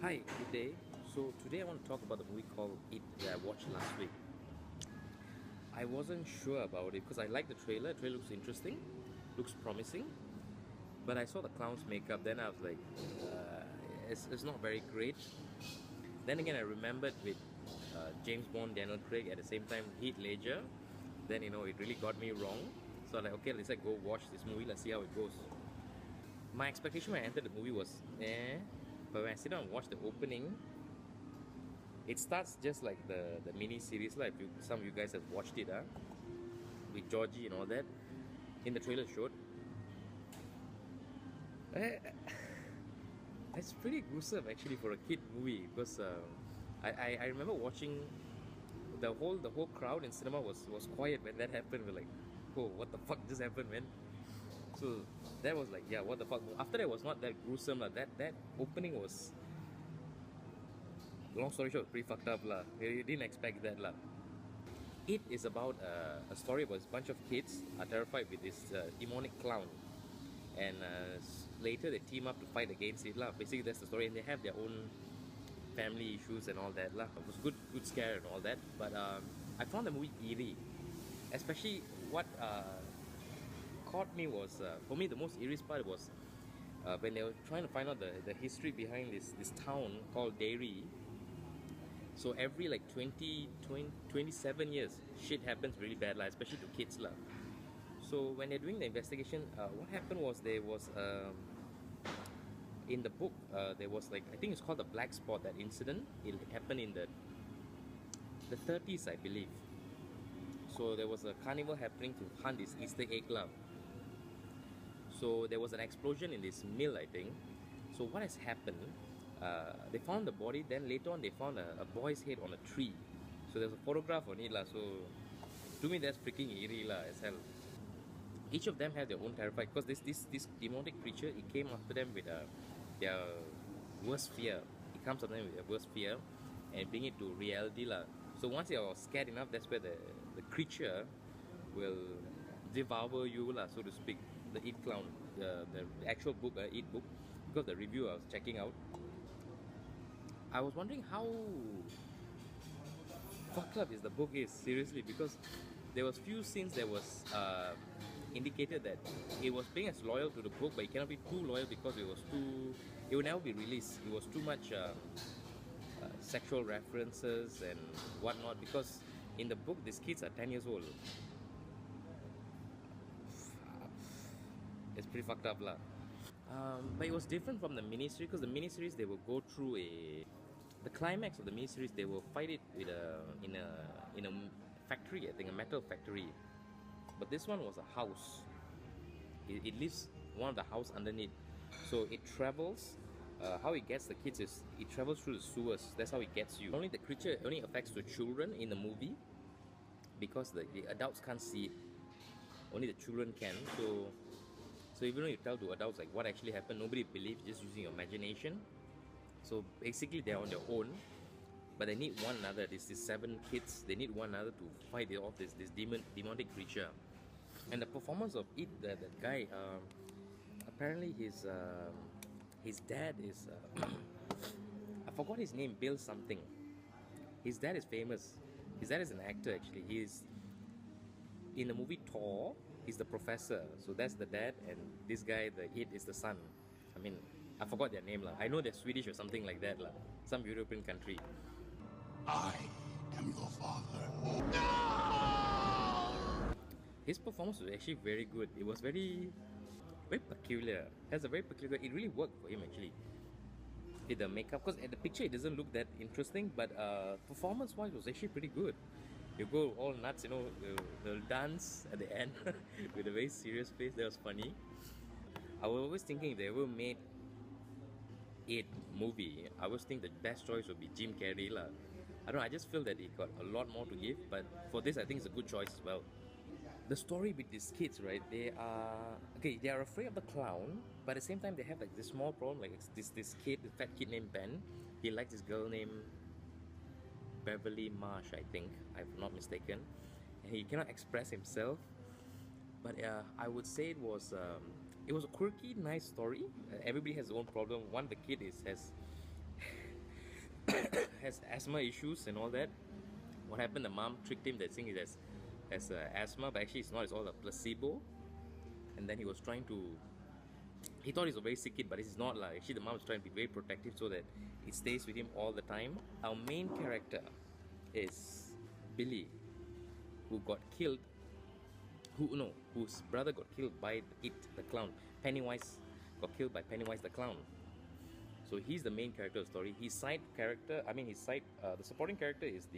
Hi, good day. So today I want to talk about the movie called It that I watched last week. I wasn't sure about it because I liked the trailer. The trailer looks interesting, looks promising. But I saw the clown's makeup, then I was like, it's not very great. Then again, I remembered with James Bond, Daniel Craig, at the same time Heath Ledger. Then it really got me wrong. So I'm like, okay, let's go watch this movie. Let's see how it goes. My expectation when I entered the movie was but when I sit down and watch the opening, it starts just like the mini series. Like some of you guys have watched it, with Georgie and all that. In the trailer showed, it's pretty gruesome actually for a kid movie because I remember watching the whole crowd in cinema was quiet when that happened. We're like, oh, what the fuck just happened, man? So that was like, yeah, what the fuck. After that was not that gruesome lah. That opening was, long story short, pretty fucked up lah. You didn't expect that lah. It is about a story about a bunch of kids are terrified with this demonic clown, and later they team up to fight against it lah. Basically that's the story, and they have their own family issues and all that lah. It was good scare and all that, but I found the movie eerie, especially what caught me was, for me the most eerie part was when they were trying to find out the history behind this town called Derry. So every like 27 years shit happens really bad lah, especially to kids lah. So when they're doing the investigation, what happened was there was in the book there was like, I think it's called the Black Spot. That incident, it happened in the 30s, I believe. So there was a carnival happening to hunt this Easter egg lah. So there was an explosion in this mill, I think. So what has happened, they found the body, then later on they found a boy's head on a tree. So there's a photograph on it lah. So to me that's freaking eerie lah as hell. Each of them have their own terrified, because this demonic creature, it came after them with their worst fear. It comes after them with their worst fear and bring it to reality lah. So once you're scared enough, that's where the creature will devour you lah, so to speak. The It Clown, the actual book, It book, because the review I was checking out, I was wondering how fucked up is the book is, seriously, because there was few scenes that was indicated that it was being as loyal to the book, but it cannot be too loyal because it would never be released. It was too much sexual references and whatnot, because in the book these kids are 10 years old. It's pretty fucked up lah. But it was different from the miniseries, because the miniseries they will go through the climax of the miniseries, they will fight it with in a factory, I think a metal factory. But this one was a house. It leaves one of the house underneath, so it travels. How it gets the kids is it travels through the sewers. That's how it gets you. Only the creature only affects the children in the movie, because the adults can't see it. Only the children can. So even though you tell to adults like what actually happened, nobody believes, just using your imagination. So basically they're on their own, but they need one another. These 7 kids, they need one another to fight off this demonic creature. And the performance of it, that guy, apparently his dad is I forgot his name, Bill something. His dad is famous. His dad is an actor actually. He's in the movie Thor. He's the professor, so that's the dad, and this guy, the It, is the son. I mean, I forgot their name lah. I know they're Swedish or something like that lah. Some European country. I am your father. No! His performance was actually very good. It was very peculiar. Has a very peculiar. It really worked for him actually. With the makeup, because at the picture it doesn't look that interesting, but performance-wise it was actually pretty good. You go all nuts, they'll dance at the end with a very serious face. That was funny. I was always thinking if they ever made It movie, I always think the best choice would be Jim Carrey lah. I don't know, I just feel that he got a lot more to give, but for this I think it's a good choice as well. The story with these kids, right, they are afraid of the clown, but at the same time they have like this small problem, like this kid, this fat kid named Ben. He likes this girl named Beverly Marsh, I think, if I'm not mistaken, and he cannot express himself. But I would say it was a quirky, nice story. Everybody has their own problem. One, the kid has has asthma issues and all that. What happened? The mom tricked him that saying it has asthma, but actually it's not. It's all a placebo. And then he was trying to. He thought he was a very sick kid, but it's not like. Actually, the mom was trying to be very protective so that it stays with him all the time. Our main character is Billy, who got killed. Whose brother got killed by the clown. Pennywise got killed by Pennywise the clown. So he's the main character of the story. The supporting character is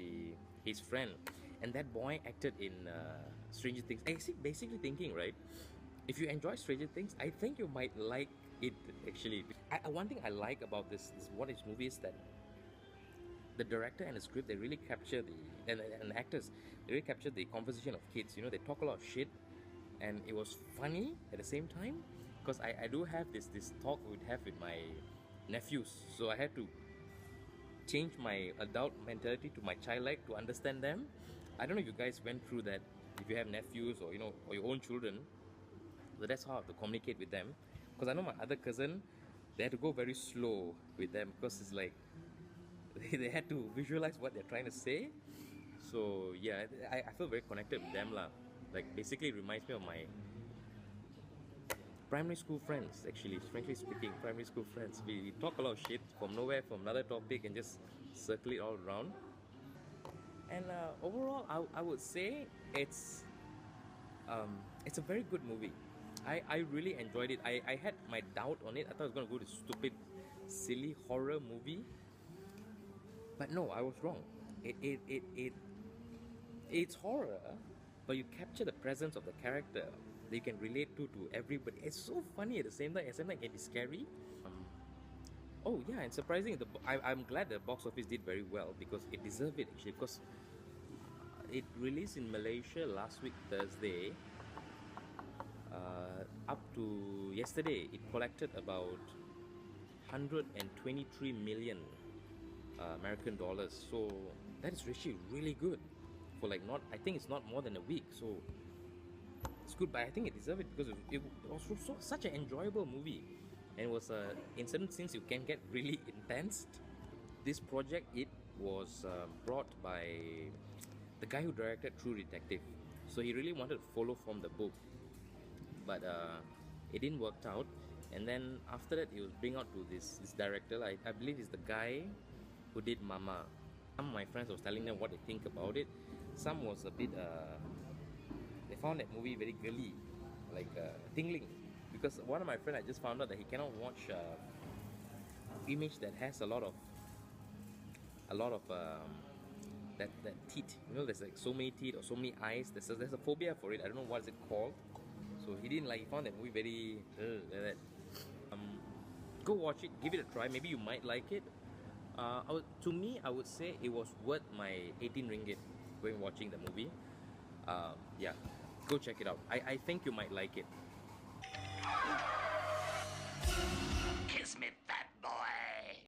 his friend, and that boy acted in Stranger Things. Basically thinking, right? If you enjoy Stranger Things, I think you might like it actually. One thing I like about this movie is that the director and the script, they really capture and actors, they really capture the conversation of kids. You know, they talk a lot of shit, and it was funny at the same time. Because I do have this talk we'd have with my nephews, so I had to change my adult mentality to my childlike to understand them. I don't know if you guys went through that, if you have nephews or or your own children. So that's how I have to communicate with them. Because I know my other cousin, they had to go very slow with them because it's like they had to visualize what they're trying to say. So yeah, I feel very connected with them lah. Like basically it reminds me of my primary school friends, actually. Frankly speaking, primary school friends. We talk a lot of shit from nowhere, from another topic, and just circle it all around. And overall, I would say it's a very good movie. I really enjoyed it. I had my doubt on it. I thought I was going to go to stupid, silly horror movie. But no, I was wrong. It's horror, but you capture the presence of the character that you can relate to everybody. It's so funny at the same time. At the same time, it can be scary. Oh yeah, and surprising, I'm glad the box office did very well because it deserved it actually. Because it released in Malaysia last week Thursday. Up to yesterday, it collected about 123 million American dollars. So that is actually really good for I think it's not more than a week. So it's good, but I think it deserved it because it was such an enjoyable movie, and it was in certain scenes you can get really intense. This project, it was brought by the guy who directed True Detective, so he really wanted to follow from the book, but it didn't work out. And then after that, he was bring out to this director. I believe it's the guy who did Mama. Some of my friends was telling them what they think about it. Some was a bit they found that movie very girly, tingling, because one of my friends, I just found out that he cannot watch image that has a lot of that teeth. There's so many teeth or so many eyes. There's a phobia for it. I don't know what is it called. So he didn't like. He found that movie very like that. Go watch it. Give it a try. Maybe you might like it. To me, I would say it was worth my 18 ringgit going watching the movie. Yeah, go check it out. I think you might like it. Kismet.